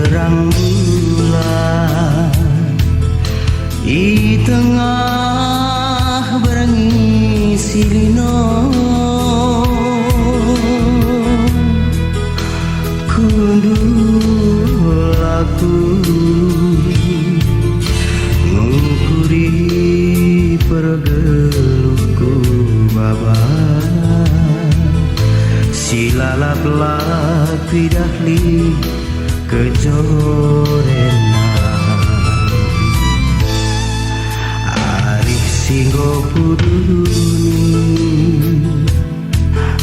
terang bulan di tengah berangi silino kundul aku ngukuri pergeluku baba silalap-lap pidahli kejorena arif singgo puduni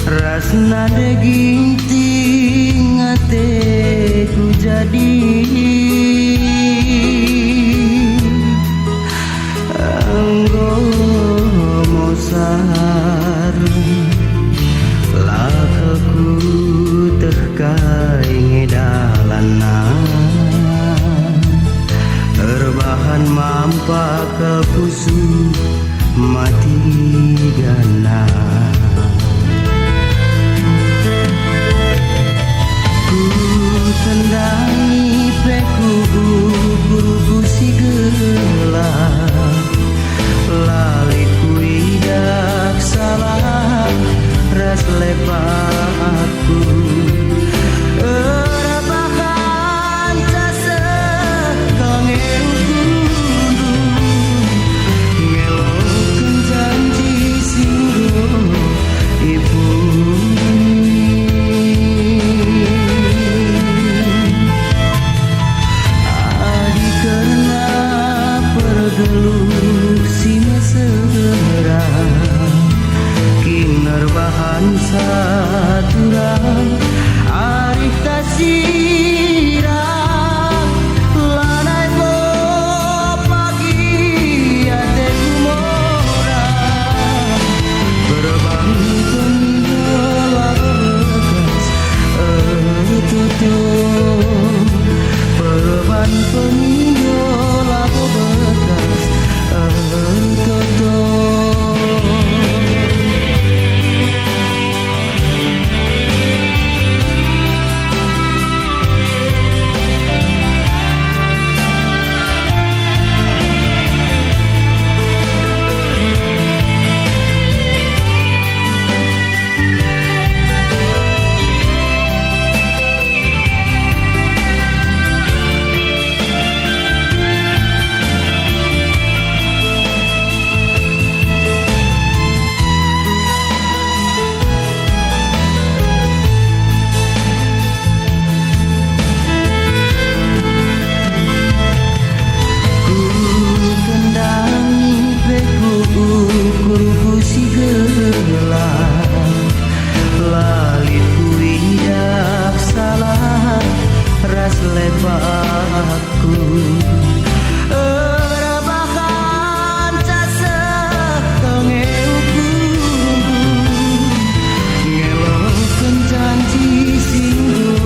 rasna daging ting ateku jadi anggo mosar lakaku terkai ngedalana terbahan mampa ke pusu mati gana ku tendangi peku guruku si gelap laliku idak salah ras lepakku erabahan jasa kangenku ngelokan janji singgo ibu adi karena pergeluk si mesra kinar bahan saturang arif tasirang lanai bo pagi ateku mora berbang pendola bekas tutup berbang pendola bekas tutup lepakku erabahan jasa kangeuku ngelokan janji singgo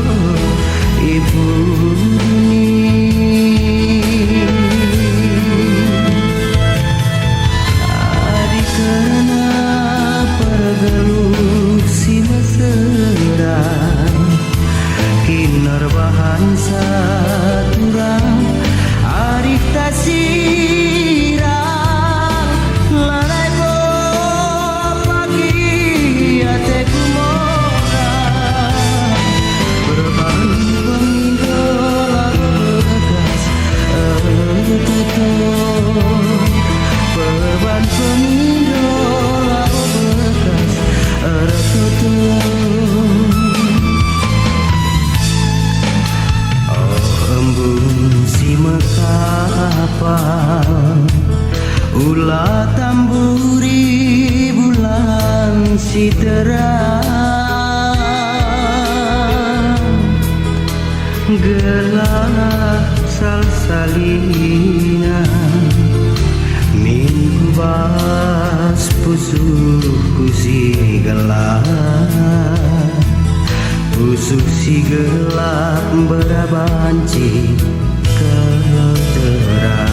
ibu adi karena pergeluk si mesra kinar bahan saturang arif tasirang lanai bo pagi ateku mora berbang pendola bekas tutup berbang pendola bekas tutup si mekapal ulah tamburi bulan si terang gelah salsalina minggu bas pusuku si gelah pusuk si gelap berabanci terang